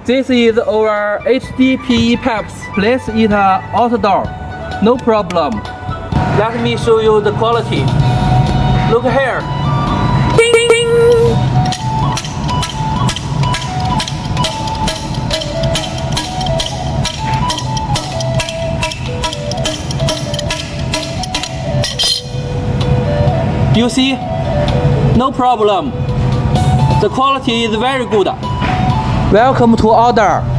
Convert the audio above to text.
This is our HDPE pipes. Place it outdoor. No problem. Let me show you the quality. Look here. Ding, ding, ding. You see? No problem. The quality is very good. Welcome to order.